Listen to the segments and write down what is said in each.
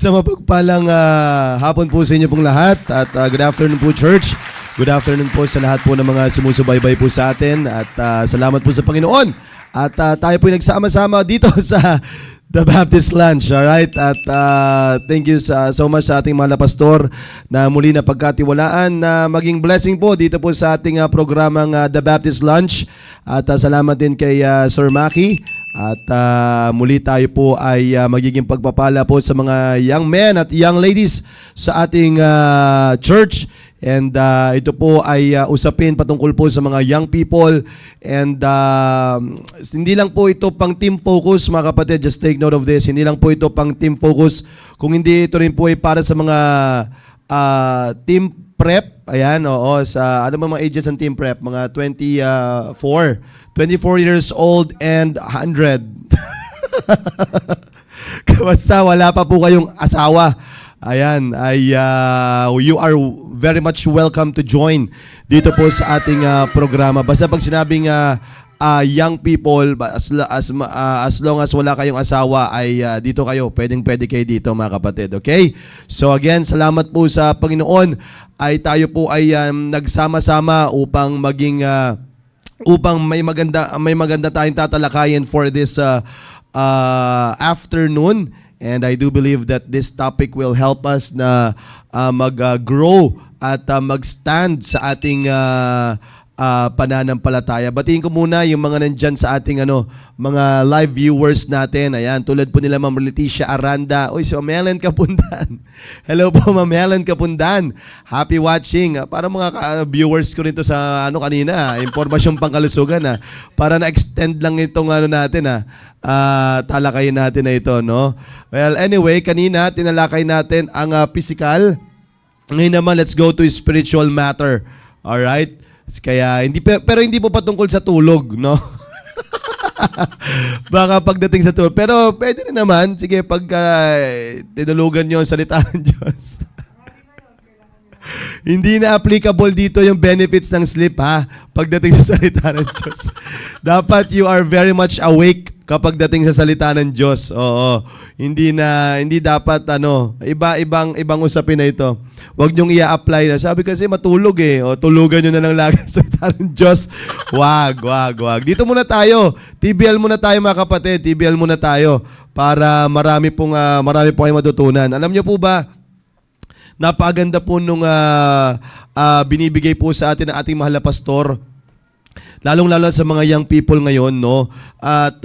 Sa mapagpalang hapon po sa inyo pong lahat at good afternoon po church. Good afternoon po sa lahat po ng mga sumusubaybay po sa atin at salamat po sa Panginoon. At tayo po nagsama-sama dito sa The Baptist Lunch, alright? At thank you so much sa ating mga pastor na muli na pagkatiwalaan na maging blessing po dito po sa ating programang The Baptist Lunch. At salamat din kay Sir Maki. At muli tayo po ay magiging pagpapala po sa mga young men at young ladies sa ating church. And ito po ay usapin patungkol po sa mga young people. And hindi lang po ito pang team focus, mga kapatid. Just take note of this. Hindi lang po ito pang team focus. Kung hindi, ito rin po ay para sa mga team prep. Ayan, oo. Sa ano mga ages ng team prep? Mga 24 years old and 100. Basta wala pa po kayong asawa. Ayan, you are very much welcome to join dito po sa ating programa. Basta pag sinabing young people, as long as wala kayong asawa, ay dito kayo. Pwede kayo dito, mga kapatid. Okay? So again, salamat po sa Panginoon. Ay tayo po ay nagsama-sama upang maging upang may maganda tayong tatalakayin for this afternoon. And I do believe that this topic will help us na mag-grow at mag-stand sa ating pananampalataya. Batiin ko muna yung mga nandyan sa ating mga live viewers natin. Ayan, tulad po nila Ma'am Leticia Aranda. Uy, si Ma'am Helen Kapundan. Hello po, Ma'am Helen Kapundan. Happy watching. Para mga viewers ko rin to sa kanina, impormasyong pangkalusugan para na-extend lang itong natin talakayin natin na ito, no? Well, anyway, kanina tinalakay natin ang physical. Ngayon naman, let's go to spiritual matter. Alright? Kaya, pero hindi po patungkol sa tulog, no? Baka pagdating sa tulog. Pero pwede rin naman, sige, pag tinulugan nyo ang salita ng Diyos. Hindi na applicable dito yung benefits ng sleep, pagdating sa salita ng Diyos. Dapat you are very much awake kapag dating sa salita ng Diyos. Oo. Hindi dapat ibang usapin na ito. Huwag niyong i-apply na. Sabi kasi matulog O tulugan niyo na lang lagi sa salita ng Diyos. Wag. Dito muna tayo. TBL muna tayo, mga kapatid. TBL muna tayo para marami pong kayo matutunan. Alam niyo po ba, napaganda po nung binibigay po sa atin ng ating mahal na pastor. Lalong-lalo sa mga young people ngayon, no? At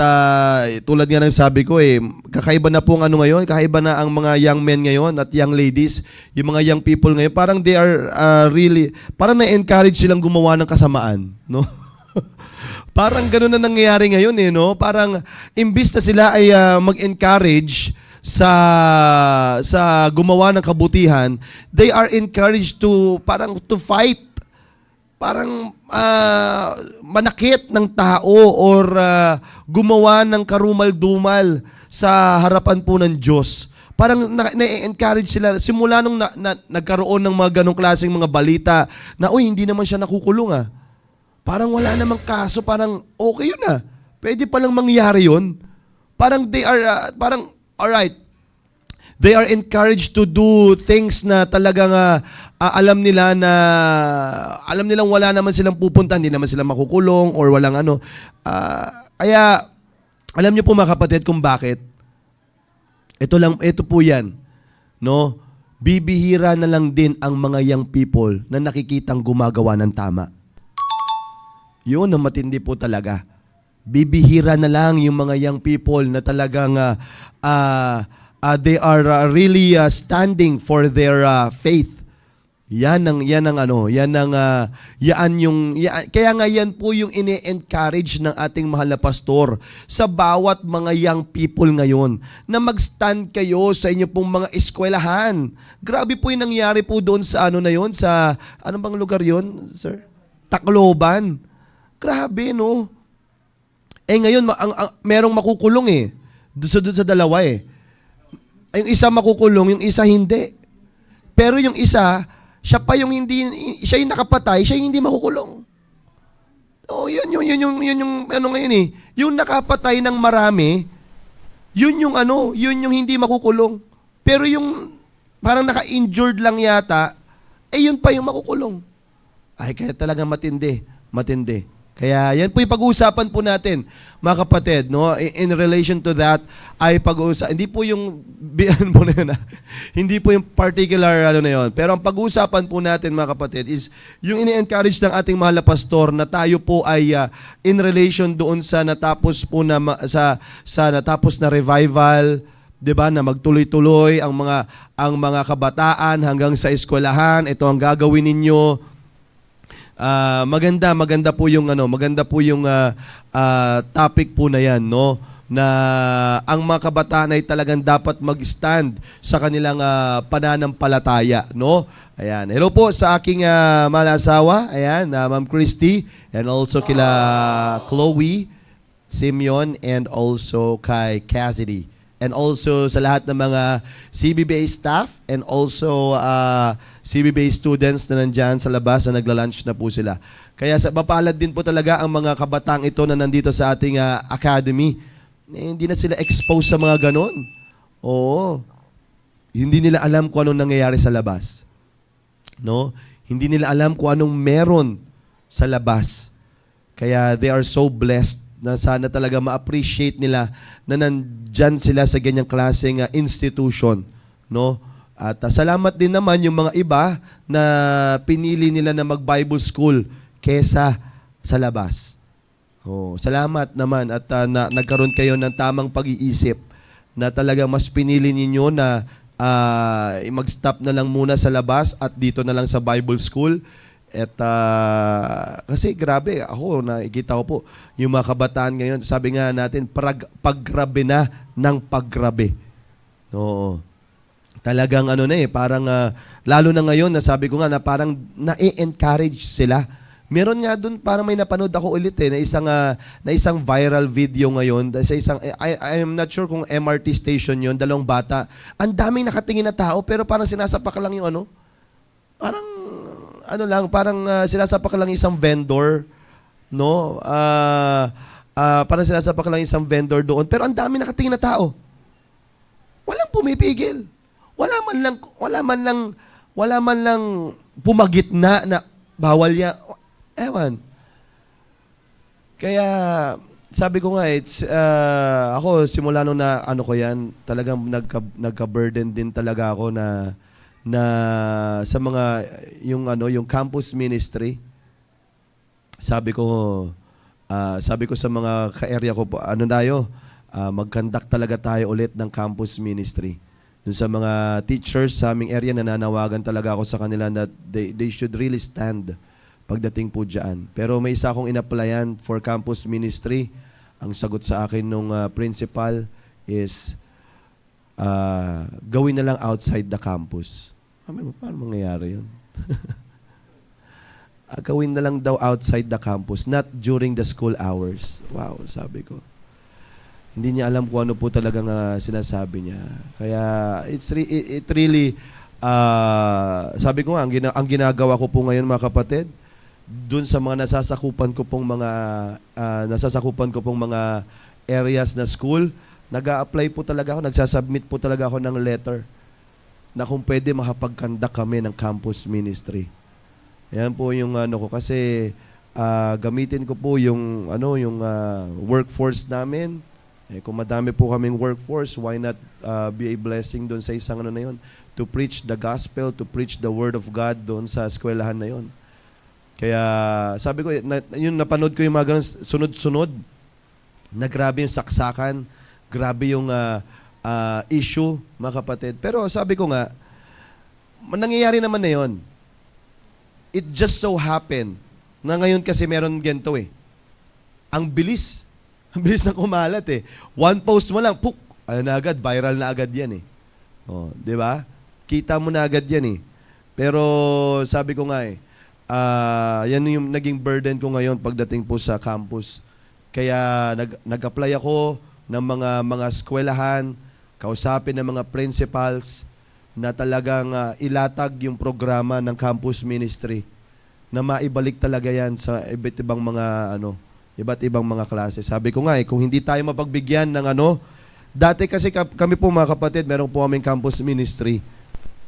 tulad nga ng sabi ko, kakaiba na po ngayon, kakaiba na ang mga young men ngayon at young ladies, yung mga young people ngayon, parang they are really, parang na-encourage silang gumawa ng kasamaan, no? Parang gano'n na nangyayari ngayon, no? Parang imbis na sila ay mag-encourage sa gumawa ng kabutihan, they are encouraged to fight. Parang manakit ng tao or gumawa ng karumal-dumal sa harapan po ng Diyos. Parang na-encourage sila. Simula nung nagkaroon ng mga ganong klaseng mga balita na, hindi naman siya nakukulong Parang wala namang kaso. Parang okay yun Pwede palang mangyari yun. Parang they are, alright. They are encouraged to do things na talagang alam nilang wala naman silang pupunta, hindi naman sila makukulong or walang kaya alam niyo po, mga kapatid, kung bakit? Ito po yan, no? Bibihira na lang din ang mga young people na nakikitang gumagawa ng tama. Yun ang matindi po talaga. Bibihira na lang yung mga young people na talagang they are really standing for their faith. Kaya nga yan po yung ini-encourage ng ating mahal na pastor sa bawat mga young people ngayon na mag-stand kayo sa inyo pong mga eskwelahan. Grabe po yung nangyari po doon sa sa anong bang lugar yon, sir? Tacloban. Grabe, no? Ngayon merong makukulong doon sa dalawa Yung isa makukulong, yung isa hindi. Pero yung isa, siya yung nakapatay, siya yung hindi makukulong. Yun yung ngayon Yung nakapatay ng marami, yun yung hindi makukulong. Pero yung parang naka-injured lang yata, yun pa yung makukulong. Ay, kaya talaga matindi. Matindi. Kaya yan po yung pag-uusapan po natin, mga kapatid, no? In relation to that, ay pag-uusapan, hindi po yung, mo na yun, hindi po yung particular ano na yun. Pero ang pag-uusapan po natin, mga kapatid, is yung ini-encourage ng ating mahal na pastor na tayo po ay in relation doon sa natapos po na, sa natapos na revival, 'di ba, na magtuloy-tuloy ang mga kabataan hanggang sa eskwelahan. Ito ang gagawin ninyo. Maganda po yung topic po na 'yan, no? Na ang mga kabataan ay talagang dapat mag-stand sa kanilang pananampalataya, no? Ayan. Hello po sa aking mahal na asawa, ayan, Ma'am Christy, and also kila Chloe, Simeon, and also kay Cassidy. And also sa lahat ng mga CBBA staff and also CBBA students na nandyan sa labas na nagla-lunch na po sila. Kaya mapalad din po talaga ang mga kabataang ito na nandito sa ating academy. Hindi na sila exposed sa mga ganon. Oo. Hindi nila alam kung anong nangyayari sa labas. No? Hindi nila alam kung anong meron sa labas. Kaya they are so blessed na sana talaga ma-appreciate nila na nandyan sila sa ganyang klaseng institution, no? At salamat din naman yung mga iba na pinili nila na mag-Bible school kesa sa labas. Oh, salamat naman at nagkaroon kayo ng tamang pag-iisip na talaga mas pinili ninyo na mag-stop na lang muna sa labas at dito na lang sa Bible school. At kasi grabe, ako nakikita ko po yung mga kabataan ngayon, sabi nga natin, paggrabe na ng paggrabe. Oo. Talagang parang lalo na ngayon, nasabi ko nga na parang na-encourage sila. Meron nga doon, parang may napanood ako ulit na isang viral video ngayon sa isang, I'm not sure kung MRT station yon, dalawang bata. Ang daming nakatingin na tao pero parang sinasapak lang yung parang sinasapak lang isang vendor, no? Parang sinasapak lang isang vendor doon, pero ang dami nakatingin na tao. Walang pumipigil. Wala man lang pumagitna na bawal ya. Ewan. Kaya sabi ko nga, ako simula nung ko yan, talagang nagka-burden din talaga ako na sa mga yung campus ministry. Sabi ko sa mga ka-area ko po, mag-conduct talaga tayo ulit ng campus ministry. Dun sa mga teachers sa aming area, nananawagan talaga ako sa kanila that they should really stand pagdating po diyan. Pero may isa akong in-applyan for campus ministry. Ang sagot sa akin nung principal is gawin na lang outside the campus. Paano mangyayari yun? Gawin na lang daw outside the campus, not during the school hours. Wow, sabi ko. Hindi niya alam kung ano po talagang sinasabi niya. Kaya it really, sabi ko nga, ang ginagawa ko po ngayon, mga kapatid, dun sa mga nasasakupan ko pong mga areas na school, nag-a-apply po talaga ako, nagsasubmit po talaga ako ng letter na kung pwede makapag-conduct kami ng campus ministry. Yan po yung ko kasi gamitin ko po yung workforce namin. Kung madami po kaming workforce, why not be a blessing doon sa isang na yun, to preach the gospel, to preach the word of God doon sa eskwelahan na yun. Kaya sabi ko, yun napanood ko yung mga ganun sunod-sunod na grabe yung saksakan, grabe yung issue, mga kapatid. Pero sabi ko nga, nangyayari naman na yun. It just so happened na ngayon kasi meron ganito Ang bilis. Ang bilis na kumalat One post mo lang, puk, na agad, viral na agad yan Oh, di ba? Kita mo na agad yan Pero sabi ko nga yan yung naging burden ko ngayon pagdating po sa campus. Kaya nag-apply ako ng mga eskwelahan, kausapin ng mga principals na talagang ilatag yung programa ng campus ministry na maibalik talaga yan sa iba't ibang mga klase. Sabi ko nga kung hindi tayo mapagbigyan ng Dati kasi kami po mga kapatid, meron po kaming campus ministry.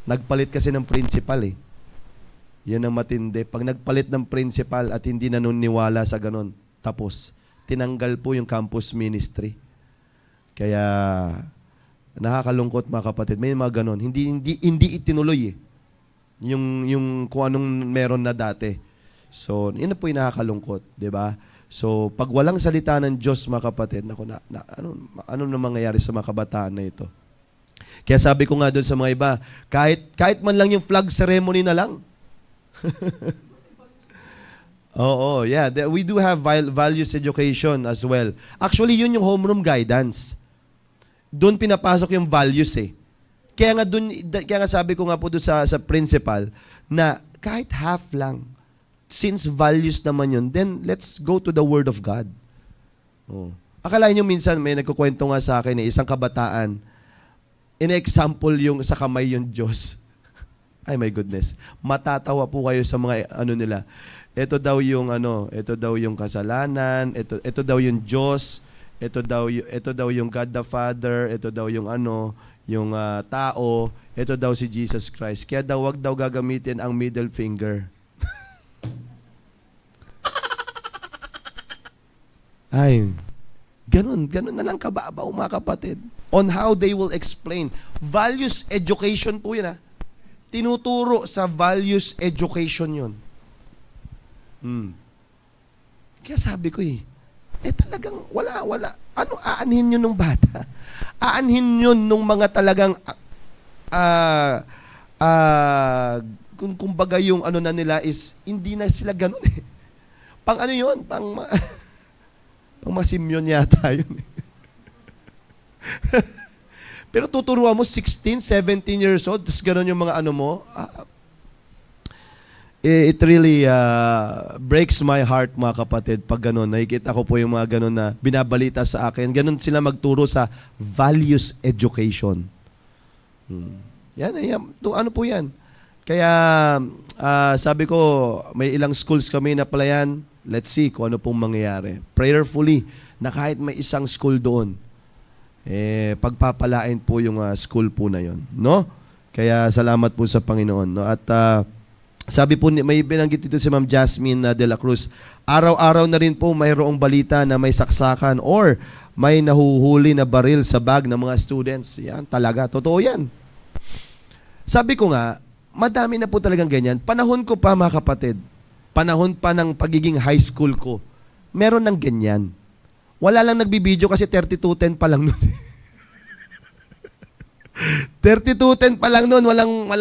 Nagpalit kasi ng principal eh. Yan ang matindi. Pag nagpalit ng principal at hindi nanuniwala sa ganon, tapos tinanggal po yung campus ministry. Kaya nakakalungkot mga kapatid. May mga ganon. Hindi itinuloy eh. Yung kung anong meron na dati. So, yun na po yung nakakalungkot, 'di ba? So, pag walang salita ng Diyos mga kapatid, ano na mangyayari sa mga kabataan na ito? Kaya sabi ko nga doon sa mga iba, kahit man lang yung flag ceremony na lang. Oo, yeah. We do have values education as well. Actually, yun yung homeroom guidance. Doon pinapasok yung values eh. Kaya nga sabi ko nga po doon sa principal na kahit half lang, since values naman yun, then let's go to the Word of God. Oh. Akalain nyo minsan, may nagkukwento nga sa akin isang kabataan, in-example yung sa kamay yung Diyos. Ay my goodness. Matatawa po kayo sa mga nila. Ito daw yung kasalanan, ito daw yung Diyos, ito daw yung God the Father, ito daw yung yung tao, ito daw si Jesus Christ. Kaya daw wag daw gagamitin ang middle finger. Ay, ganun na lang kababaw mga kapatid. On how they will explain. Values education po yun Tinuturo sa values education yun. Kaya sabi ko talagang wala. Ano aanhin yun ng bata? Aanhin yun nung mga talagang kung baga yung na nila is hindi na sila ganun eh. Pang yun? Pang masimyon yata yun eh. Pero tuturuan mo 16, 17 years old, tapos gano'n yung mga mo. It really breaks my heart mga kapatid pag gano'n. Nakikita ko po yung mga gano'n na binabalita sa akin. Gano'n sila magturo sa values education. Yan. Ano po yan? Kaya sabi ko, may ilang schools kami na palayan. Let's see kung ano pong mangyayari. Prayerfully, na kahit may isang school doon, pagpapalain po yung school po na yon, no? Kaya salamat po sa Panginoon, no? At sabi po, may binanggit dito si Ma'am Jasmine de la Cruz, araw-araw na rin po mayroong balita na may saksakan or may nahuhuli na baril sa bag ng mga students. Yan, talaga, totoo yan. Sabi ko nga, madami na po talagang ganyan. Panahon ko pa mga kapatid, panahon pa ng pagiging high school ko, meron ng ganyan. Wala lang nagbibideo kasi 3210 pa lang nun. 3210 pa lang nun, walang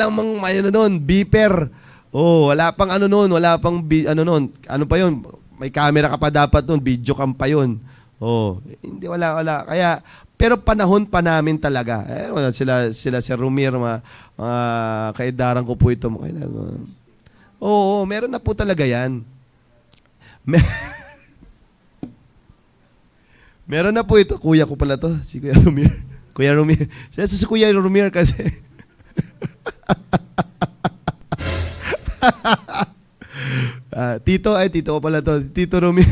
noon, beeper. Oh, wala pang noon, wala pang noon. Ano pa yun? May camera ka pa dapat noon, video cam pa yun. Oh, hindi wala. Kaya pero panahon pa namin talaga. Wala sila si Rumir, mga kaidaran ko po ito. Oo, meron na po talaga yan. Meron na po ito. Kuya ko pala to. Si Kuya Rumir. Kuya Rumir. Si Kuya Rumir kasi. Tito ko pala to. Tito Rumir.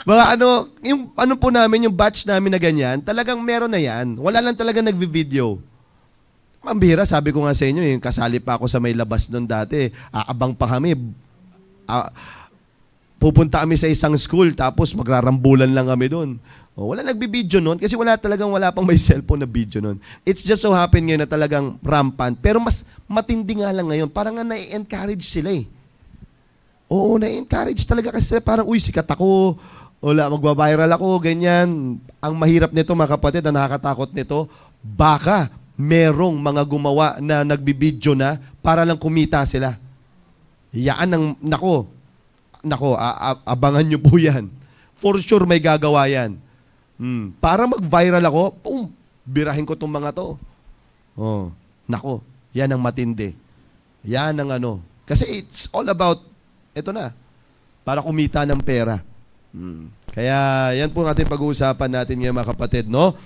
Mga yung po namin, yung batch namin na ganyan, talagang meron na yan. Wala lang talaga nagvi-video. Mambira, sabi ko nga sa inyo, yung kasali pa ako sa may labas doon dati. Aabang pa kami. Pupunta kami sa isang school, tapos magrarambulan lang kami doon. Wala nagbibideo noon kasi wala pang may cellphone na video noon. It's just so happen ngayon na talagang rampant. Pero mas matindi nga lang ngayon. Parang nga na-encourage sila eh. Oo, na-encourage talaga kasi parang, sikat ako. Wala, magbabiral ako, ganyan. Ang mahirap nito mga kapatid, ang nakakatakot nito, baka merong mga gumawa na nagbibideo na para lang kumita sila. Yaan ang, Nako, abangan nyo po yan. For sure may gagawa yan. Para mag-viral ako, birahin ko tong mga to. Nako, yan ang matindi. Yan ang Kasi it's all about, ito na, para kumita ng pera. Kaya yan po ang ating pag-uusapan natin ngayon mga kapatid, no?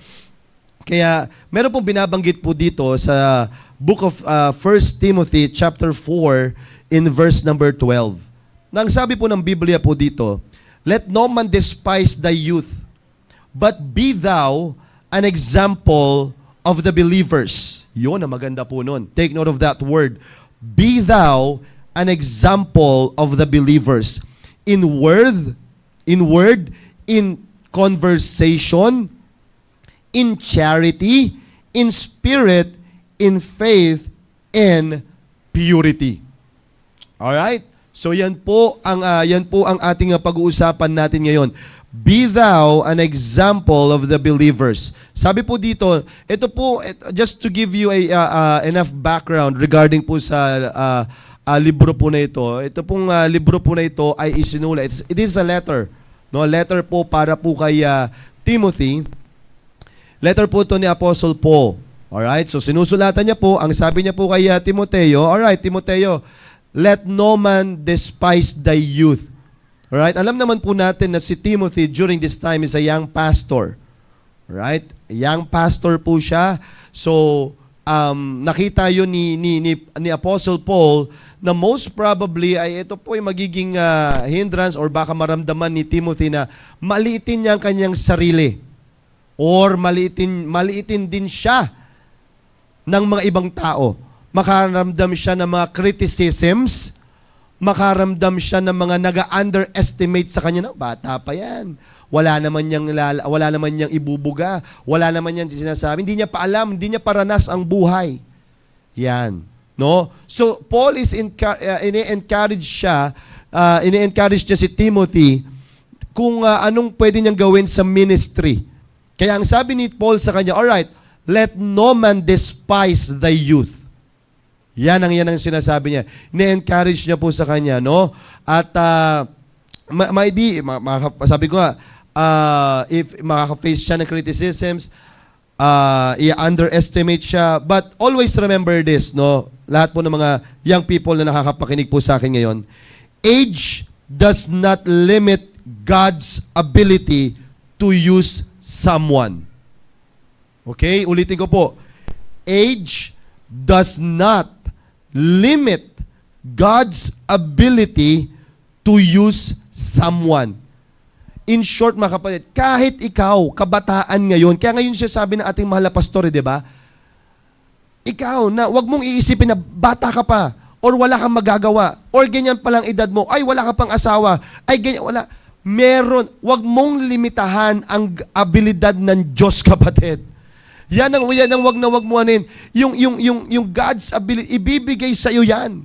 Kaya meron pong binabanggit po dito sa book of 1 Timothy chapter 4 in verse number 12. Nang sabi po ng Biblia po dito, Let no man despise thy youth, but be thou an example of the believers. Yun ang maganda po nun. Take note of that word. Be thou an example of the believers. In word, in conversation, in charity, in spirit, in faith, in purity. Alright? So yan po ang ating pag-uusapan natin ngayon. Be thou an example of the believers. Sabi po dito, just to give you enough background regarding po sa libro po na ito. Ito pong libro po na ito ay isinulat. It is a letter. No, letter po para po kay Timothy. Letter po ito ni Apostle Paul. Alright? So sinusulatan niya po, ang sabi niya po kay Timoteo, alright, Timoteo, let no man despise thy youth. Alright? Alam naman po natin na si Timothy during this time is a young pastor. Alright? Young pastor po siya. So, nakita yun ni Apostle Paul na most probably ay ito po ay magiging hindrance or baka maramdaman ni Timothy na maliitin niya ang kanyang sarili. Or maliitin din siya ng mga ibang tao. Makaramdam siya ng mga criticisms, makaramdam siya ng mga naga-underestimate sa kanya. No, bata pa yan. Wala naman niyang ibubuga. Wala naman niyang sinasabi. Hindi niya pa alam, hindi niya paranas ang buhay. Yan. No? So, Paul is ini-encourage niya si Timothy kung anong pwede niyang gawin sa ministry. Kaya ang sabi ni Paul sa kanya, alright, let no man despise thy youth. Yan ang sinasabi niya. Ni-encourage niya po sa kanya, no? At sabi ko nga, if makaka-face siya ng criticisms, i-underestimate siya, but always remember this, no? Lahat po ng mga young people na nakakapakinig po sa akin ngayon, age does not limit God's ability to use someone. Okay? Ulitin ko po. Age does not limit God's ability to use someone. In short, mga kapatid, kahit ikaw, kabataan ngayon, kaya ngayon siya sabi ng ating mahal na pastor, di ba? Ikaw, na wag mong iisipin na bata ka pa, or wala kang magagawa, or ganyan pa lang edad mo, ay wala ka pang asawa, ay ganyan, wala. Meron, wag mong limitahan ang abilidad ng Diyos, kapatid. Yan ang wag na wag mo anin. Yung God's ability, ibibigay sa iyo yan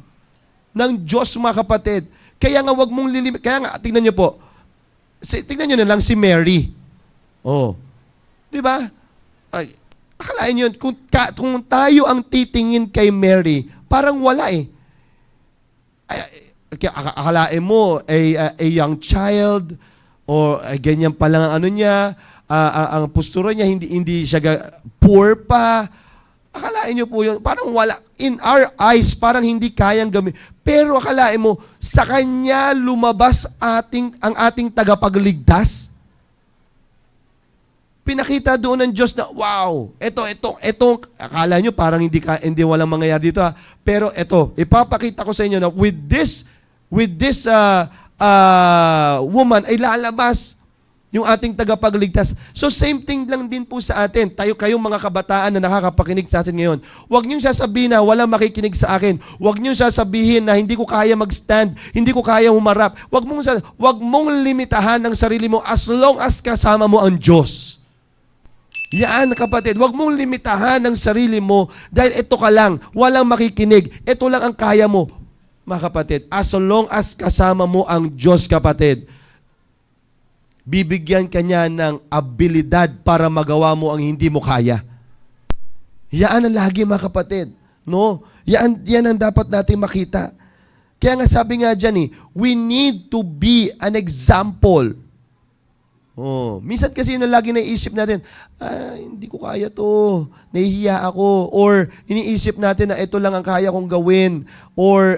ng Diyos, mga kapatid. Kaya nga wag mong lilimit. Kaya nga, tingnan niyo po. Tingnan niyo na lang si Mary. Oh. 'Di ba? Ay, akalain yun, kung tayo ang titingin kay Mary, parang wala eh. Akalain mo, a young child, or ganyan pa lang ang ano niya, ang postura niya, hindi siya poor pa. Akalain niyo po yun, parang wala. In our eyes, parang hindi kayang gawin. Pero akalain mo, sa Kanya lumabas ang ating tagapagligtas. Pinakita doon ng Diyos na, wow, ito, akala nyo parang hindi walang mangyayari dito. Pero ito, ipapakita ko sa inyo na with this woman ay lalabas yung ating tagapagligtas. So same thing lang din po sa atin. Kayong mga kabataan na nakakapakinig sa atin ngayon. Huwag niyong sasabihin na walang makikinig sa akin. Huwag niyong sasabihin na hindi ko kaya mag-stand, hindi ko kaya humarap. Huwag mong limitahan ang sarili mo as long as kasama mo ang Diyos. Yan, kapatid. Huwag mong limitahan ang sarili mo dahil ito ka lang, walang makikinig. Ito lang ang kaya mo. Mga kapatid, as long as kasama mo ang Diyos, kapatid, bibigyan ka niya ng abilidad para magawa mo ang hindi mo kaya. Yan ang lagi, mga kapatid. No? Yan ang dapat natin makita. Kaya nga sabi nga dyan we need to be an example. Minsan kasi yun ang lagi naiisip natin, hindi ko kaya to, nahihiya ako, or iniisip natin na ito lang ang kaya kong gawin, or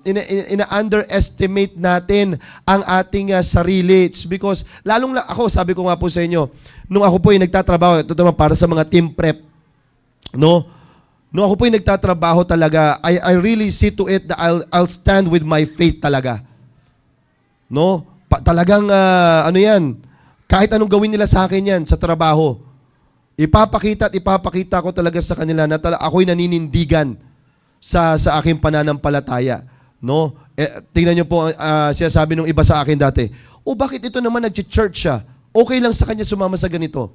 ina-underestimate natin ang ating sarili. It's because, ako, sabi ko nga po sa inyo, nung ako po yung nagtatrabaho, ito naman para sa mga team prep, no? Nung ako po yung nagtatrabaho talaga, I really see to it that I'll stand with my faith talaga. No? Talagang, ano yan, kahit anong gawin nila sa akin yan, sa trabaho, ipapakita at ipapakita ko talaga sa kanila na ako'y naninindigan sa aking pananampalataya. No? Tingnan niyo po, sinasabi nung iba sa akin dati, bakit ito naman nag-church siya? Okay lang sa kanya sumama sa ganito.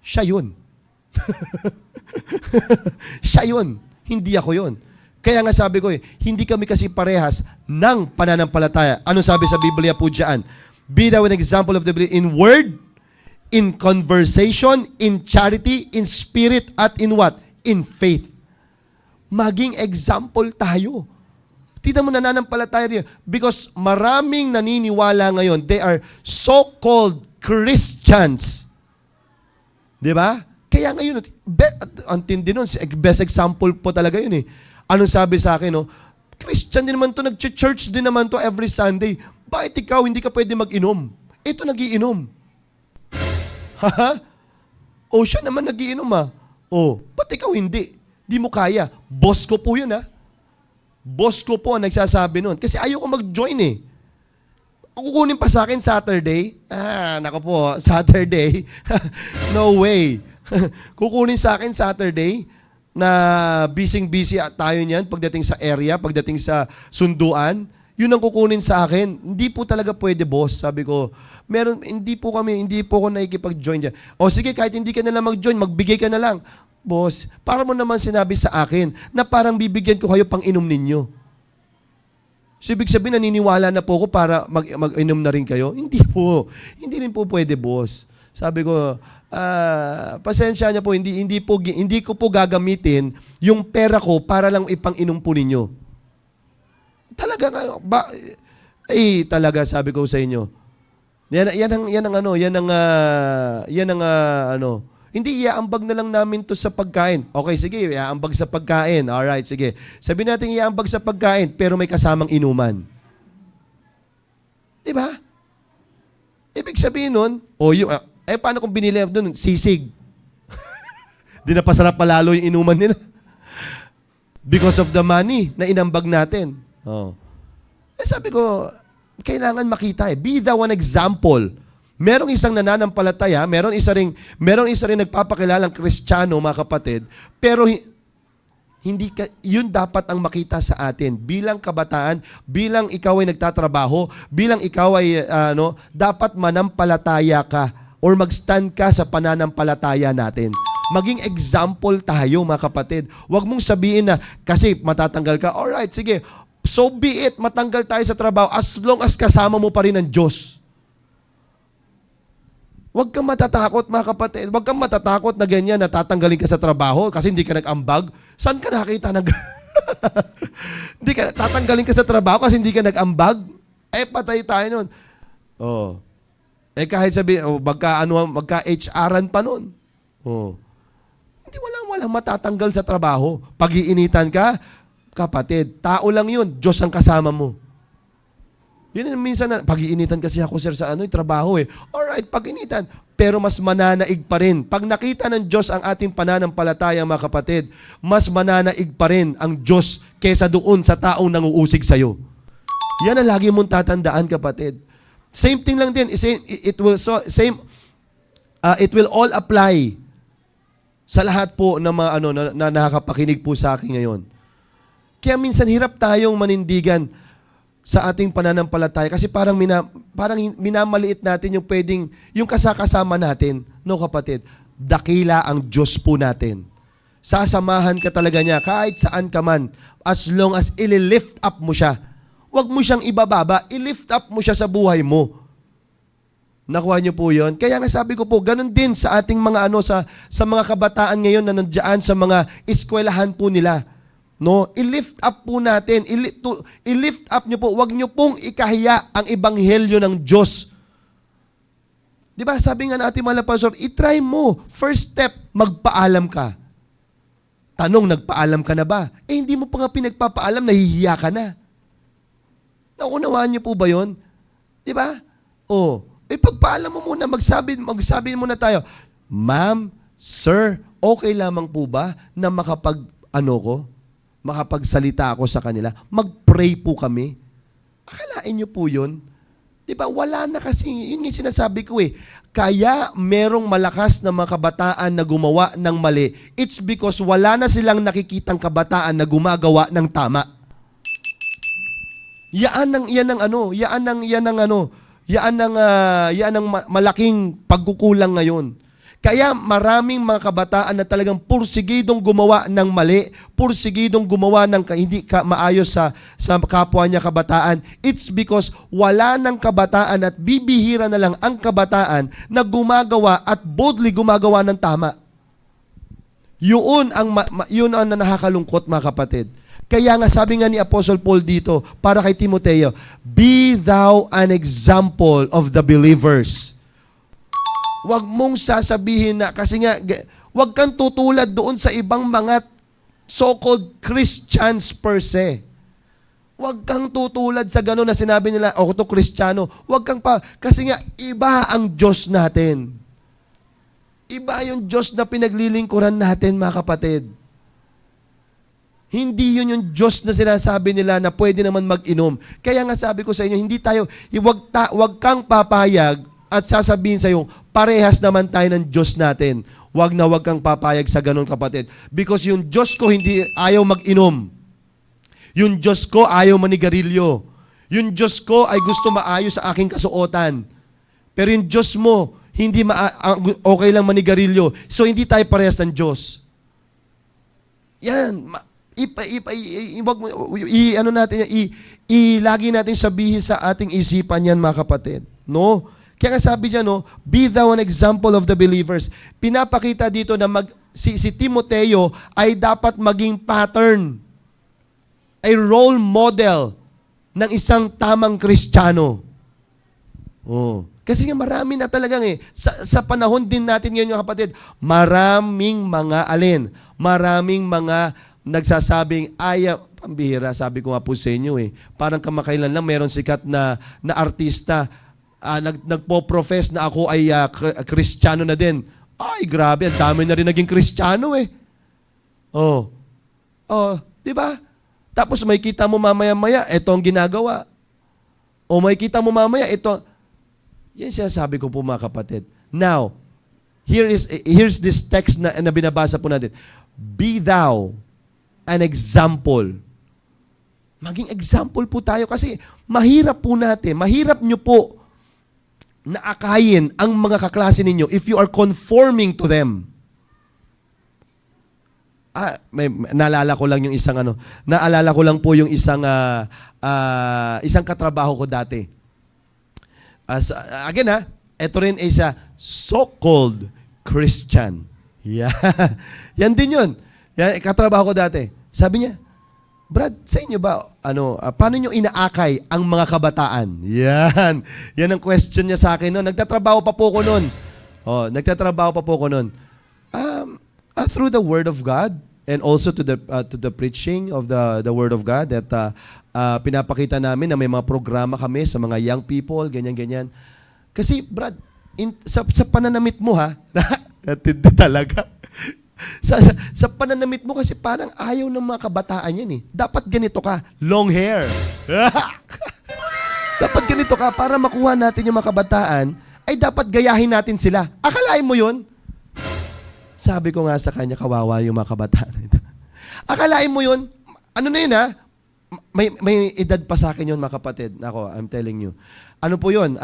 Siya yun. Siya yun. Hindi ako yun. Kaya nga sabi ko hindi kami kasi parehas ng pananampalataya. Ano sabi sa Biblia po dyan? Be thou an example of the believer in word, in conversation, in charity, in spirit, at in what? In faith. Maging example tayo. Tignan mo nananampalataya din. Because maraming naniniwala ngayon, they are so-called Christians. Di ba? Kaya ngayon, ang tindi nun, best example po talaga yun eh. Anong sabi sa akin, no? Christian din naman to, nag-church din naman to every Sunday. Bakit ikaw hindi ka pwede mag-inom? Ito nagiinom. Ha? Siya naman nagiinom ba't ikaw hindi? Di mo kaya. Boss ko po yun Boss ko po ang nagsasabi nun. Kasi ayaw ko mag-join eh. Kukunin pa sa akin Saturday. Nako po, Saturday. No way. Kukunin sa akin Saturday na busy tayo niyan pagdating sa area, pagdating sa sunduan. Yun ang kukunin sa akin. Hindi po talaga pwede, boss. Sabi ko, hindi po ako nakikipag-join dyan. Sige, kahit hindi ka na lang mag-join, magbigay ka na lang. Boss, para mo naman sinabi sa akin na parang bibigyan ko kayo pang inom ninyo. So, ibig sabihin, naniniwala na po ako para mag-inom na rin kayo? Hindi po. Hindi rin po pwede, boss. Sabi ko, pasensya niya po, hindi ko po gagamitin yung pera ko para lang ipang-inom po ninyo. Talaga, talaga, sabi ko sa inyo. Hindi, iaambag na lang namin to sa pagkain. Okay, sige, iaambag sa pagkain. Alright, sige. Sabi natin iaambag sa pagkain, pero may kasamang inuman. Diba? Ibig sabihin nun, paano kung binili doon? Sisig. Di na pasarap palalo yung inuman nila. Because of the money na inambag natin. Sabi ko, kailangan makita Be thou an example. Merong isang nananampalataya, merong isa ring nagpapakilalang Kristiyano, mga kapatid, pero yun dapat ang makita sa atin bilang kabataan, bilang ikaw ay nagtatrabaho, bilang ikaw ay dapat manampalataya ka or mag-stand ka sa pananampalataya natin. Maging example tayo, mga kapatid. Huwag mong sabihin na kasi matatanggal ka, alright, sige, so be it, matanggal tayo sa trabaho as long as kasama mo pa rin ang Diyos. Huwag kang matatakot, mga kapatid. Huwag kang matatakot na ganyan, natatanggalin ka sa trabaho kasi hindi ka nag-ambag. Saan ka nakita tatanggalin ka sa trabaho kasi hindi ka nag-ambag? Patay tayo nun. Kahit sabihin, magka-HR-an pa nun. Hindi, walang matatanggal sa trabaho. Pag-iinitan ka, kapatid, tao lang yun. Diyos ang kasama mo. Yun minsan pag-iinitan kasi ako, sir, sa trabaho Alright, pag-initan. Pero mas mananaig pa rin. Pag nakita ng Diyos ang ating pananampalataya, mga kapatid, mas mananaig pa rin ang Diyos kesa doon sa taong nanguusig sa'yo. Yan ang lagi mong tatandaan, kapatid. Same thing lang din. It will all apply sa lahat po ng mga na nakakapakinig po sa akin ngayon. Kaya minsan hirap tayong manindigan sa ating pananampalataya kasi parang minamaliit natin yung kasakasama natin. No, kapatid, dakila ang Diyos po natin. Sasamahan ka talaga niya kahit saan ka man as long as ili-lift up mo siya. Huwag mo siyang ibababa, i-lift up mo siya sa buhay mo. Nakuha niyo po yun? Kaya nga sabi ko po, ganun din sa ating mga sa mga kabataan ngayon na nandiyan sa mga eskwelahan po nila. No, i-lift up po natin. I-lift up niyo po. Huwag niyo pong ikahiya ang ebanghelyo ng Diyos. 'Di ba? Sabi nga natin mga pastor, i-try mo. First step, magpaalam ka. Tanong, nagpaalam ka na ba? Hindi mo pa nga pinagpapaalam, nahihiya ka na. Naunawaan niyo po ba 'yon? 'Di ba? Pagpaalam mo muna, magsabi muna tayo, Ma'am, Sir, okay lamang po ba na makapagsalita ako sa kanila? Mag-pray po kami. Akalain niyo po yun? Di ba? Wala na kasi, yun yung sinasabi ko eh. Kaya merong malakas na mga kabataan na gumawa ng mali. It's because wala na silang nakikitang kabataan na gumagawa ng tama. Yan ang malaking pagkukulang ngayon. Kaya maraming mga kabataan na talagang pursigidong gumawa ng mali, pursigidong gumawa ng hindi maayos sa kapwa niya kabataan. It's because wala ng kabataan at bibihira na lang ang kabataan na gumagawa at boldly gumagawa ng tama. Yun ang nakakalungkot, mga kapatid. Kaya nga sabi nga ni Apostle Paul dito para kay Timoteo, be thou an example of the believers. Huwag mong sasabihin na, kasi nga, huwag kang tutulad doon sa ibang mga so-called Christians per se. Huwag kang tutulad sa gano'n na sinabi nila, to Kristiyano. Huwag kang kasi nga, iba ang Diyos natin. Iba yung Diyos na pinaglilingkuran natin, mga kapatid. Hindi yun yung Diyos na sinasabi nila na pwede naman mag-inom. Kaya nga sabi ko sa inyo, huwag kang papayag at sasabihin sa iyo, parehas naman tayo ng Diyos natin. Huwag kang papayag sa ganun, kapatid. Because yung Diyos ko hindi ayaw mag-inom. Yung Diyos ko ayaw manigarilyo. Yung Diyos ko ay gusto maayos sa aking kasuotan. Pero yung Diyos mo, hindi okay lang manigarilyo. So hindi tayo parehas ng Diyos. Yan. Lagi natin sabihin sa ating isipan yan, mga kapatid. No? Kaya nga sabi niya, no, be thou an example of the believers. Pinapakita dito na si Timoteo ay dapat maging pattern, a role model ng isang tamang Kristiyano. Kasi nga marami na talagang sa panahon din natin ngayon, kapatid, maraming mga nagsasabing, pambihira, sabi ko nga po sa inyo parang kamakailan lang meron sikat na artista, nagpo-profess na ako ay Kristiyano na din. Ay, grabe, ang dami na rin naging Kristiyano di ba? Tapos may kita mo mamaya-maya, ito ang ginagawa. O may kita mo mamaya, ito. Yan sinasabi ko po, mga kapatid. Now, here's this text na binabasa po natin. Be thou an example. Maging example po tayo kasi mahirap nyo po na akayin ang mga kaklase ninyo if you are conforming to them. Naalala ko lang po yung isang katrabaho ko dati. Ito rin ay isa so-called Christian. Yeah. Yan din yun. Yan, katrabaho ko dati. Sabi niya, Brad, sa inyo ba, paano nyo inaakay ang mga kabataan? Yan. Yan ang question niya sa akin noon. Nagtatrabaho pa po ko noon. Through the Word of God and also to the preaching of the Word of God that pinapakita namin na may mga programa kami sa mga young people, ganyan-ganyan. Kasi, Brad, sa pananamit mo, natindi talaga. Sa pananamit mo kasi parang ayaw ng mga kabataan yan Dapat ganito ka, long hair. Dapat ganito ka para makuha natin yung mga kabataan, ay dapat gayahin natin sila. Akalain mo yun? Sabi ko nga sa kanya, kawawa yung mga kabataan. Akalain mo yun? Ano na yun May edad pa sa akin yun, mga kapatid. Ako, I'm telling you. Ano po yun?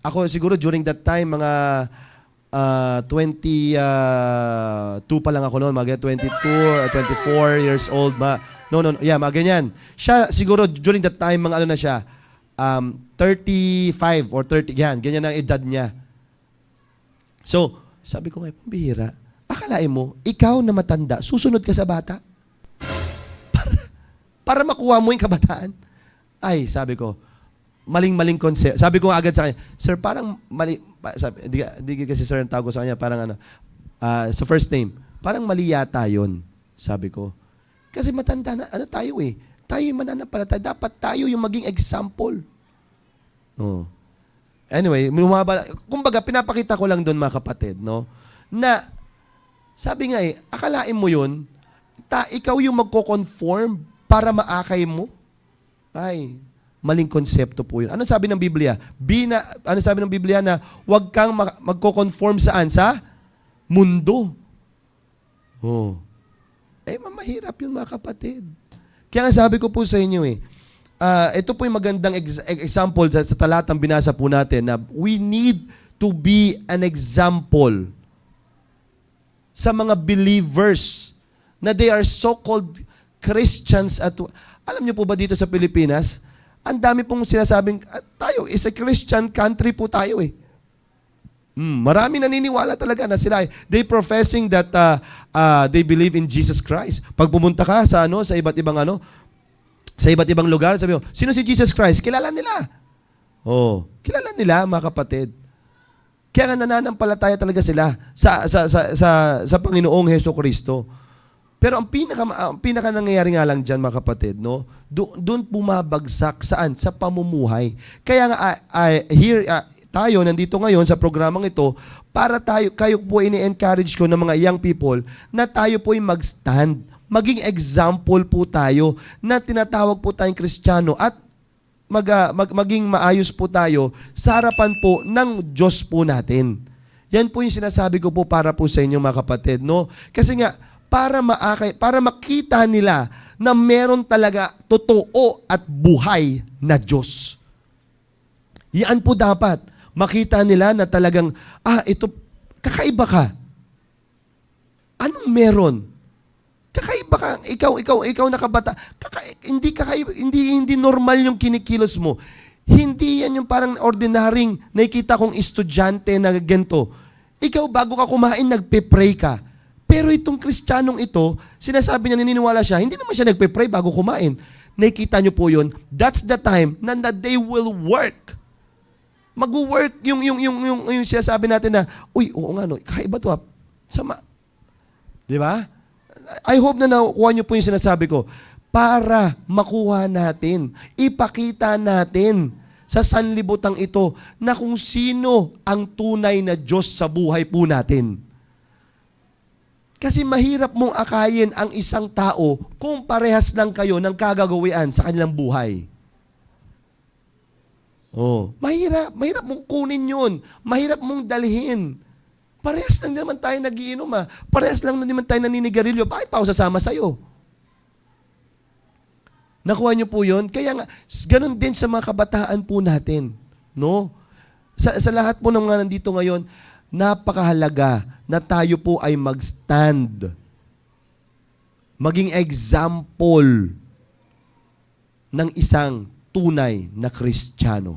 Ako siguro during that time, mga 22 pa lang ako noon, mga 22, 24 years old. Mga ganyan. Siya siguro during that time, mga na siya, 35 or 30, ganyan ang edad niya. So, sabi ko nga, pambihira, akalain mo, ikaw na matanda, susunod ka sa bata? Para makuha mo yung kabataan? Ay, sabi ko, maling concept. Sabi ko agad sa kanya, sir, parang mali, di kasi sir ang tawag ko sa kanya, parang sa first name, parang mali yata yun, sabi ko. Kasi matanda na, tayo tayo yung mananampalataya, dapat tayo yung maging example. Anyway, kumbaga, pinapakita ko lang doon, mga kapatid, na, sabi nga akalain mo yun, ikaw yung magko-conform para maakay mo? Ay, Maling konsepto po yun. Ano sabi ng Biblia? Ano sabi ng Biblia na huwag kang magko-conform saan? Sa mundo. Oh. Mahirap yun mga kapatid. Kaya nga sabi ko po sa inyo ito po yung magandang example sa talatang binasa po natin na we need to be an example sa mga believers na they are so-called Christians alam niyo po ba dito sa Pilipinas, ang dami pong sinasabing, tayo is a Christian country po tayo Marami naniniwala talaga na sila they professing that they believe in Jesus Christ. Pag pumunta ka sa iba't ibang lugar, sabi mo, sino si Jesus Christ? Kilala nila. Kilala nila mga kapatid. Kaya nga nananampalataya talaga sila sa Panginoong Hesukristo. Pero ang pinaka nangyayari nga lang diyan mga kapatid, doon bumabagsak saan? Sa pamumuhay. Kaya nga tayo nandito ngayon sa programang ito para kayo po ini-encourage ko ng mga young people na tayo po ay mag-stand. Maging example po tayo na tinatawag po tayong Kristiyano at maging maayos po tayo sa harapan po ng Diyos po natin. Yan po yung sinasabi ko po para po sa inyo mga kapatid. Kasi nga, para makita nila na meron talaga totoo at buhay na Diyos. Yan po dapat. Makita nila na talagang, ito, kakaiba ka. Anong meron? Kakaiba ka. Ikaw na kabata. Hindi normal yung kinikilos mo. Hindi yan yung parang ordinaryong nakikita kong estudyante na ganito. Ikaw bago ka kumain, nagpe-pray ka. Pero itong Kristiyanong ito, sinasabi niya, naniniwala siya, hindi naman siya nagpe-pray bago kumain. Nakikita niyo po yun, that's the time na they will work. Mag-work yung sinasabi natin na, oo nga, kakaiba to sama. Di ba? I hope na nakuha niyo po yung sinasabi ko. Para makuha natin, ipakita natin sa sanlibutang ito na kung sino ang tunay na Diyos sa buhay po natin. Kasi mahirap mong akayin ang isang tao kung parehas lang kayo ng kagagawian sa kanilang buhay. Mahirap mong kunin yun. Mahirap mong dalhin. Parehas lang naman tayo nagiinom Parehas lang naman tayo naninigarilyo. Bakit pa ako sasama sa'yo? Nakuha niyo po yun? Kaya nga, ganun din sa mga kabataan po natin. Sa lahat po ng mga nandito ngayon, napakahalaga na tayo po ay mag-stand. Maging example ng isang tunay na Kristiyano.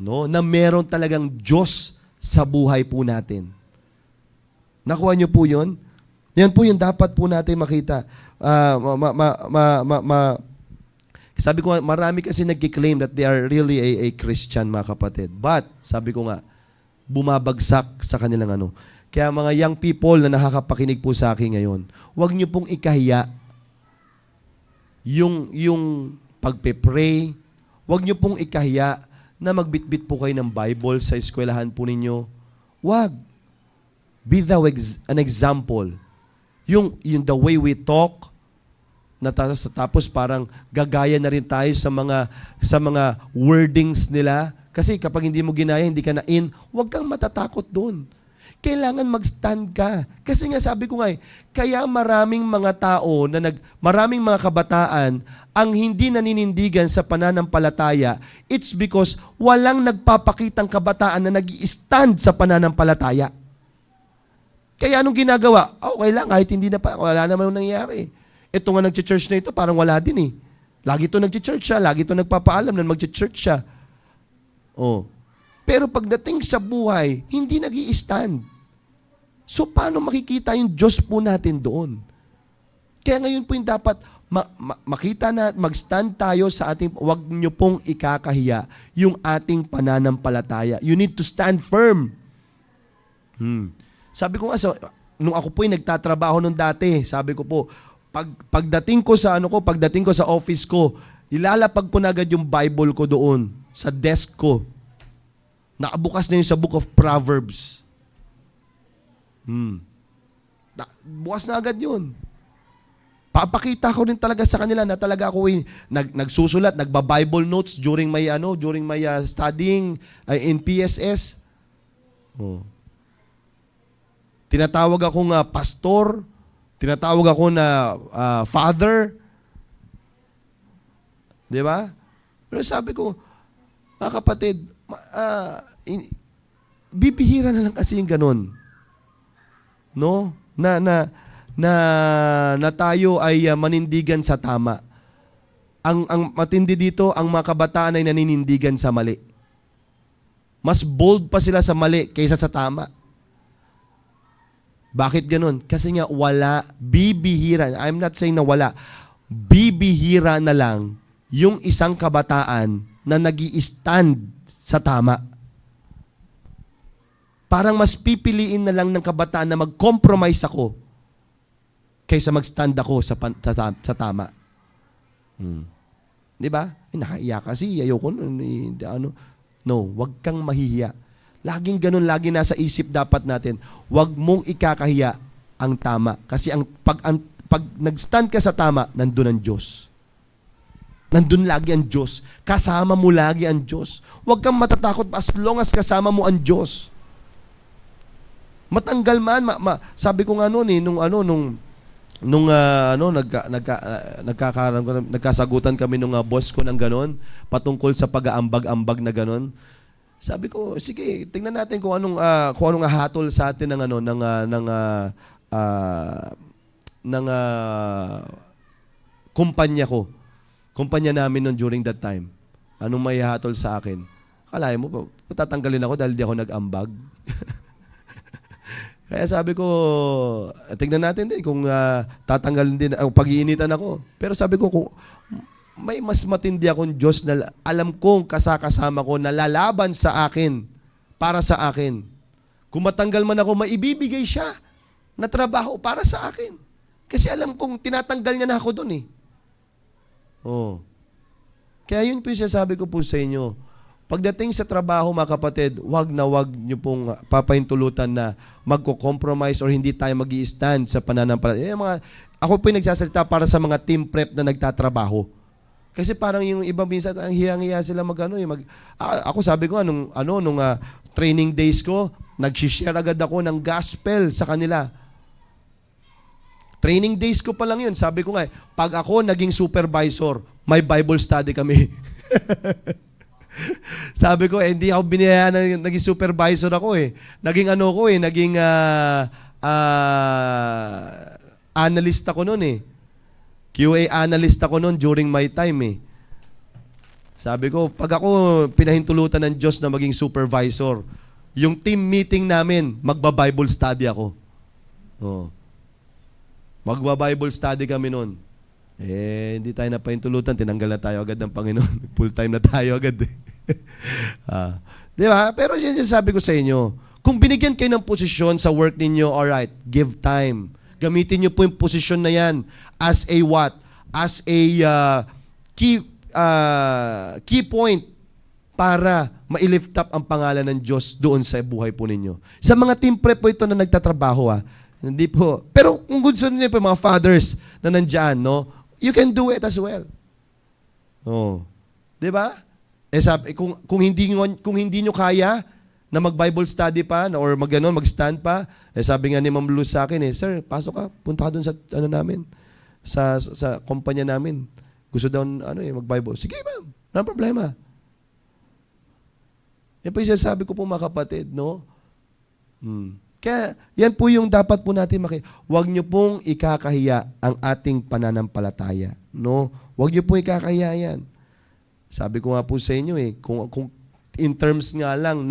Na meron talagang Diyos sa buhay po natin. Nakuha niyo po yun? Yan po yung dapat po natin makita. Sabi ko nga, marami kasi nagkiklaim that they are really a Christian, mga kapatid. But, sabi ko nga, bumabagsak sa kanilang Kaya mga young people na nakakapakinig po sa akin ngayon, huwag niyo pong ikahiya yung pagpe-pray. Huwag niyo pong ikahiya na magbitbit po kayo ng Bible sa eskwelahan po ninyo. Huwag. Be thou an example. Yung the way we talk, tapos parang gagaya na rin tayo sa mga wordings nila. Kasi kapag hindi mo ginaya, hindi ka na in, huwag kang matatakot doon. Kailangan mag-stand ka. Kasi nga sabi ko nga kaya maraming mga tao, maraming mga kabataan ang hindi naninindigan sa pananampalataya, it's because walang nagpapakitang kabataan na nag-i-stand sa pananampalataya. Kaya anong ginagawa? Okay lang, kahit hindi na wala naman nangyayari. Ito nga nag-church na ito, parang wala din Lagi ito nag-church siya, lagi ito nagpapaalam na mag-church siya. Pero pagdating sa buhay, hindi nag-i-stand. So, paano makikita yung Diyos po natin doon? Kaya ngayon po yung dapat makita na, mag-stand tayo sa ating, huwag nyo pong ikakahiya yung ating pananampalataya. You need to stand firm. Sabi ko nga, nung ako po yung nagtatrabaho nung dati, sabi ko po, pagdating ko sa office ko, ilalapag ko na agad yung Bible ko doon, sa desk ko. Nakabukas na yun sa Book of Proverbs. Bukas na agad yun. Papakita ko rin talaga sa kanila na talaga ako nagsusulat, nagba-Bible notes during my studying in PSS. Oh. Tinatawag akong pastor, tinatawag ako na father. 'Di ba? Pero sabi ko, mga kapatid, bibihira na lang kasi yung ganun. No? Na tayo ay manindigan sa tama. Ang matindi dito, ang mga kabataan ay naninindigan sa mali. Mas bold pa sila sa mali kaysa sa tama. Bakit ganun? Kasi nga wala, bibihira. I'm not saying na wala. Bibihira na lang yung isang kabataan na nag-i-stand sa tama. Parang mas pipiliin na lang ng kabataan na mag-compromise ako kaysa mag-stand ako sa tama. Di ba? Nakaiya kasi, ayoko No, wag kang mahihiya. Laging ganun, lagi nasa isip dapat natin, wag mong ikakahiya ang tama. Kasi pag nag-stand ka sa tama, nandun ang Diyos. Nandun lagi ang Diyos. Kasama mo lagi ang Diyos. Huwag kang matatakot as long as kasama mo ang Diyos. Matanggal man, sabi ko nga noon nagkasagutan kami nung boss ko ng ganon, patungkol sa pag-aambag-ambag na ganon. Sabi ko, sige, tingnan natin kung anong hatol sa atin ng kumpanya ko. Kumpanya namin noon during that time. Anong may hatol sa akin? Kalahin mo, tatanggalin ako dahil di ako nag-ambag. Kaya sabi ko, tingnan natin din kung tatanggalin din, pag-iinitan ako. Pero sabi ko, kung may mas matindi akong Diyos na alam kong kasakasama ko na lalaban sa akin, para sa akin. Kung matanggal man ako, maibibigay siya na trabaho para sa akin. Kasi alam kong tinatanggal niya na ako doon eh. Oh. Kaya yun po yung sabi ko po sa inyo. Pagdating sa trabaho, mga kapatid, wag nyo pong papahintulutan na magko-compromise or hindi tayo mag-i-stand sa pananampalataya. Ako po yung nagsasalita para sa mga team prep na nagtatrabaho. Kasi parang yung ibang minsan, ang hiyang-hiya sila ako sabi ko, nung training days ko, nag-share agad ako ng gospel sa kanila. Training days ko pa lang yun. Sabi ko nga, pag ako naging supervisor, may Bible study kami. Sabi ko, hindi ako binayaan na naging supervisor ako eh. Naging naging analyst ako noon eh. QA analyst ako noon during my time eh. Sabi ko, pag ako pinahintulutan ng Diyos na maging supervisor, yung team meeting namin, magba-Bible study ako. Oh. Magba-Bible study kami noon. Hindi tayo napahintulutan, tinanggal na tayo agad ng Panginoon. Full time na tayo agad eh. Di ba? Pero yun yung sabi ko sa inyo, kung binigyan kayo ng posisyon sa work ninyo, alright, give time. Gamitin nyo po yung posisyon na yan as a what? As a key point para ma-lift up ang pangalan ng Diyos doon sa buhay po ninyo. Sa mga team prep po ito na nagtatrabaho hindi po. Pero kung gusto niyo po mga fathers na nandyan, no? You can do it as well. Oh. 'Di ba? Sabi, kung hindi nyo kaya na mag-Bible study pa or mag-stand pa, sabi nga ni Ma'am Luz sa akin sir, pasok ka, punta ka doon sa namin, sa kumpanya namin. Gusto daw mag-Bible. Sige, ma'am. Walang problema. Yan po yung sabi ko po mga kapatid, no? Kaya yan po yung dapat po natin huwag nyo pong ikakahiya ang ating pananampalataya. No? Huwag nyo pong ikakahiya yan. Sabi ko nga po sa inyo kung in terms nga lang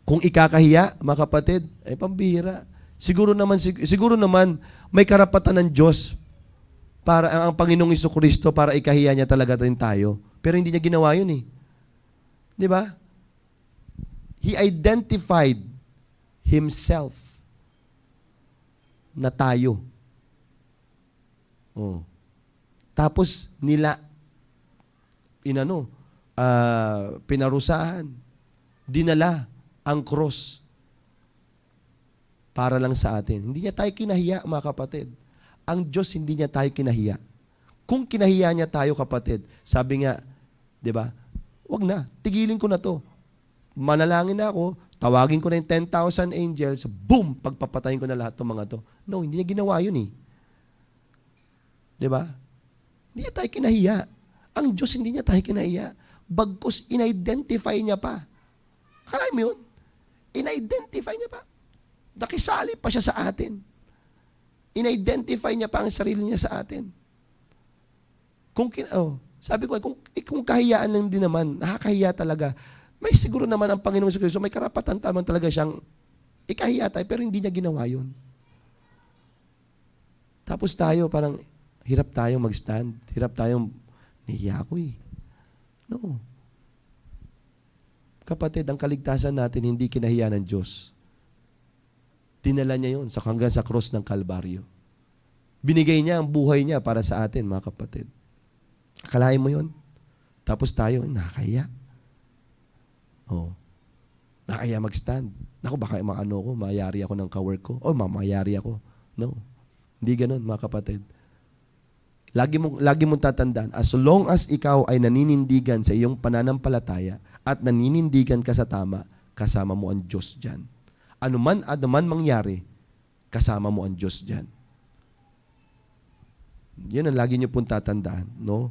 kung ikakahiya, mga kapatid, pambihira. Siguro naman may karapatan ng Diyos para ang Panginoong Jesucristo para ikahiya niya talaga rin tayo. Pero hindi niya ginawa yun eh. Di ba? He identified himself na tayo. Oh. Tapos pinarusahan, dinala ang cross. para lang sa atin. Hindi niya tayo kinahiya, mga kapatid. Ang Diyos, hindi niya tayo kinahiya. Kung kinahiya niya tayo, kapatid, sabi nga, di ba, wag na, tigilin ko na to. Manalangin na ako, tawagin ko na yung 10,000 angels, boom, pagpapatayin ko na lahat ng mga to. No, hindi niya ginawa yun eh. Di ba? Hindi niya tayo kinahiya. Ang Diyos, hindi niya tayo kinahiya. Bagkus, in-identify niya pa. Akala mo yun? In-identify niya pa. Nakisali pa siya sa atin. In-identify niya pa ang sarili niya sa atin. Sabi ko, kung kahiyaan lang din naman, nakakahiya talaga, may siguro naman ang Panginoong Kristo, may karapatan naman talaga siyang ikahiya tayo, pero hindi niya ginawa yun. Tapos tayo, parang hirap tayong mag-stand, hirap tayong, nahiya ako eh. No. Kapatid, ang kaligtasan natin hindi kinahiya ng Diyos. Dinala niya yun hanggang sa cross ng Kalbaryo. Binigay niya ang buhay niya para sa atin, mga kapatid. Akalain mo yun? Tapos tayo, nakakaya. Nakakaya mag-stand. Naku, baka mayari ako ng kawork ko. Mamayari ako. No. Hindi ganun, mga kapatid. Lagi mong tatandaan, as long as ikaw ay naninindigan sa iyong pananampalataya at naninindigan ka sa tama, kasama mo ang Diyos dyan. Anuman mangyari, kasama mo ang Diyos dyan. Yun ang lagi niyo pong tatandaan, no?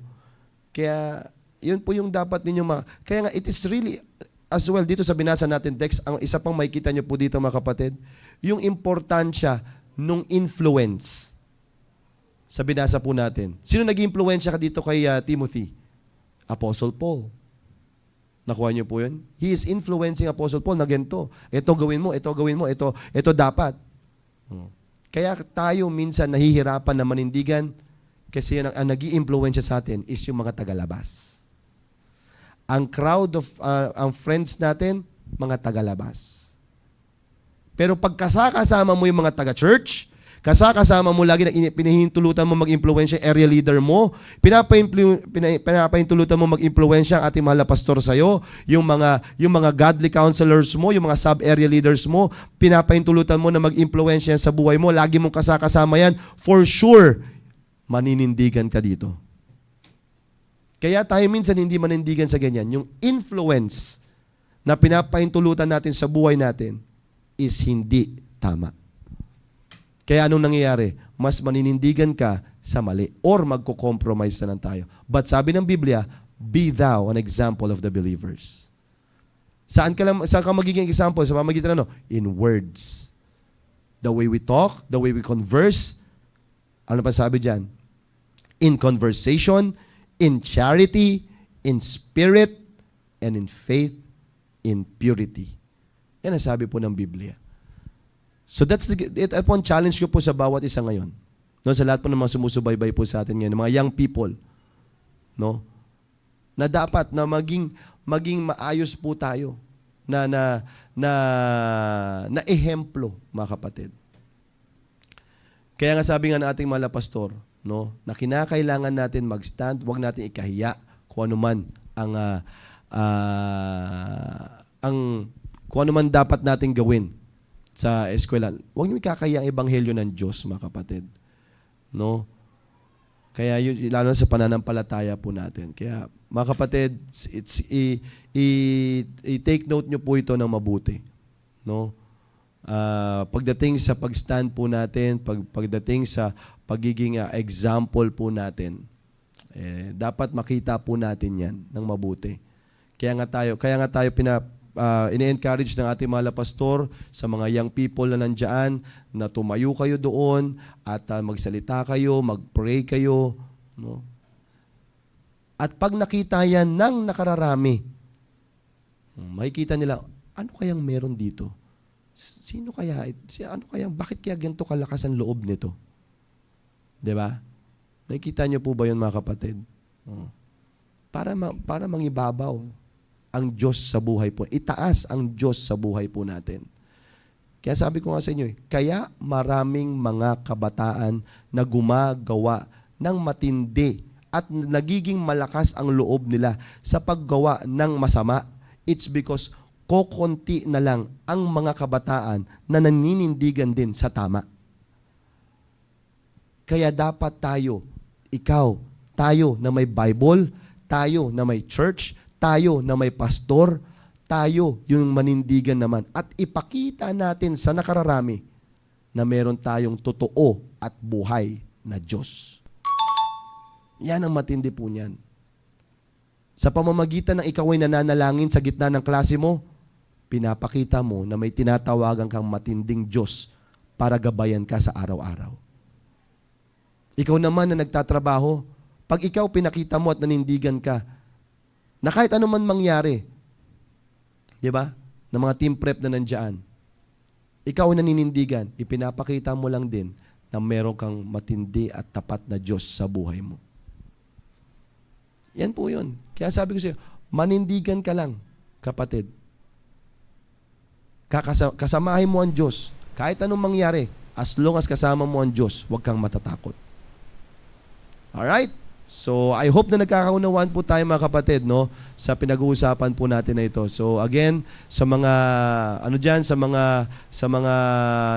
Kaya, yun po yung dapat ninyo kaya nga, it is really, as well, dito sa binasa natin text, ang isa pang makikita niyo po dito, mga kapatid, yung importansya nung influence sa binasa po natin. Sino nag-influensya ka dito kay Timothy? Apostle Paul. Nakuha niyo po yun? He is influencing Apostle Paul na ganito. Ito gawin mo, ito dapat. Kaya tayo minsan nahihirapan na manindigan kasi ang nag-i-influensya sa atin is yung mga tagalabas. Ang crowd of, ang friends natin, mga tagalabas. Pero pag kasama mo yung mga taga-church, kasama mo lagi na pinahintulutan mo mag-impluwensya area leader mo, pinapahintulutan mo mag-impluwensya ang ating mahal na pastor sa'yo, yung mga godly counselors mo, yung mga sub-area leaders mo, pinapahintulutan mo na mag-impluwensya sa buhay mo, lagi mong kasama yan, for sure, maninindigan ka dito. Kaya tayo minsan hindi manindigan sa ganyan. Yung influence na pinapahintulutan natin sa buhay natin is hindi tama. Kaya anong nangyayari? Mas maninindigan ka sa mali or magko-compromise na lang tayo. But sabi ng Biblia, be thou an example of the believers. Saan ka magiging example? Sa pamamagitan ano? In words. The way we talk, the way we converse. Ano pa sabi dyan? In conversation, in charity, in spirit, and in faith, in purity. Yan ang sabi po ng Biblia. So that's upon challenge ko po sa bawat isa ngayon. No, sa lahat po ng mga sumusubaybay po sa atin ngayon, mga young people, no? Na dapat na maging maayos po tayo na ehemplo, mga kapatid. Kaya nga sabi nga ng ating mga pastor, no, na kinakailangan natin mag-stand, huwag natin ikahiya kung ano man kung ano man dapat nating gawin sa eskwela. Huwag niyo ikakaya ang ebanghelyo ng Diyos, mga kapatid. No? Kaya yun, lalo na sa pananampalataya po natin. Kaya, mga kapatid, i-take note niyo po ito ng mabuti. No? Pagdating sa pag-stand po natin, pagdating sa pagiging example po natin, dapat makita po natin yan ng mabuti. Kaya nga tayo ini-encourage ng ating mga pastor sa mga young people na nandiyan na tumayo kayo doon at magsalita kayo, mag-pray kayo. No? At pag nakita yan ng nakararami, makikita nila, ano kayang meron dito? Bakit kaya ganito kalakas ang loob nito? Diba? Nakikita niyo po ba yun, mga kapatid? Para mangibabaw ang Diyos sa buhay po. Itaas ang Diyos sa buhay po natin. Kaya sabi ko nga sa inyo, kaya maraming mga kabataan na gumagawa ng matindi at nagiging malakas ang loob nila sa paggawa ng masama. It's because kokonti na lang ang mga kabataan na naninindigan din sa tama. Kaya dapat tayo, ikaw, tayo na may Bible, tayo na may church, tayo na may pastor, tayo yung manindigan naman at ipakita natin sa nakararami na meron tayong totoo at buhay na Diyos. Yan ang matindi po niyan. Sa pamamagitan ng ikaw ay nananalangin sa gitna ng klase mo, pinapakita mo na may tinatawagan kang matinding Diyos para gabayan ka sa araw-araw. Ikaw naman na nagtatrabaho, pag ikaw pinakita mo at nanindigan ka, na kahit ano man mangyari, di ba? Ng mga team prep na nandyan, ikaw na naninindigan, ipinapakita mo lang din na meron kang matindi at tapat na Diyos sa buhay mo. Yan po yun. Kaya sabi ko sa'yo, manindigan ka lang, kapatid. Kasamahin mo ang Diyos. Kahit anong mangyari, as long as kasama mo ang Diyos, huwag kang matatakot. Alright? So, I hope na nagkakaunawaan po tayo mga kapatid, no, sa pinag-uusapan po natin na ito. So, again, sa mga sa mga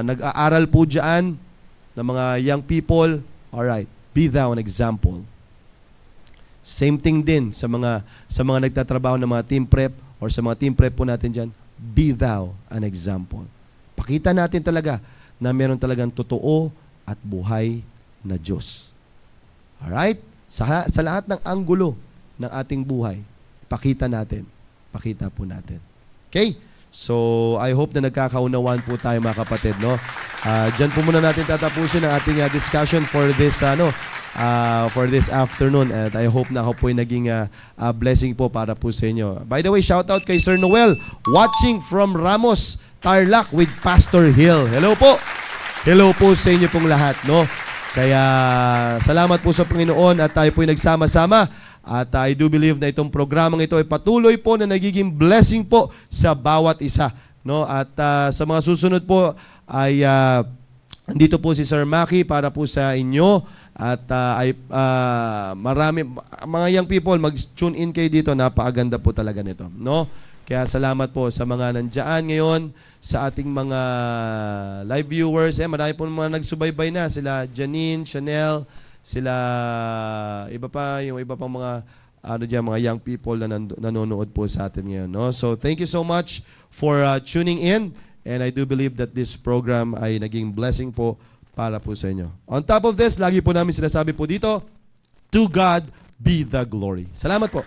nag-aaral po diyan, na mga young people, alright, be thou an example. Same thing din sa mga nagtatrabaho ng mga team prep or sa mga team prep po natin diyan, be thou an example. Pakita natin talaga na meron talagang totoo at buhay na Diyos. Alright? Sa lahat ng anggulo ng ating buhay, pakita po natin. Okay? So, I hope na nagkakaunawaan po tayo mga kapatid, no? Diyan po muna natin tatapusin ang ating discussion for this afternoon, and I hope na ako po ay naging blessing po para po sa inyo. By the way, shout out kay Sir Noel, watching from Ramos, Tarlac with Pastor Hill. Hello po. Hello po sa inyo pong lahat, no? Kaya salamat po sa Panginoon at tayo po ay nagsama-sama at I do believe na itong programang ito ay patuloy po na nagiging blessing po sa bawat isa, no? At sa mga susunod po ay andito po si Sir Maki para po sa inyo at marami mga young people, mag-tune in kayo dito, napakaganda po talaga nito, no? Kaya salamat po sa mga nandiyan ngayon, sa ating mga live viewers. Marami po mga nagsubaybay na, sila Janine, Chanel, sila iba pang mga mga young people na nanonood po sa atin ngayon, no? So thank you so much for tuning in, and I do believe that this program ay naging blessing po para po sa inyo. On top of this, lagi po namin sinasabi po dito, to God be the glory. Salamat po.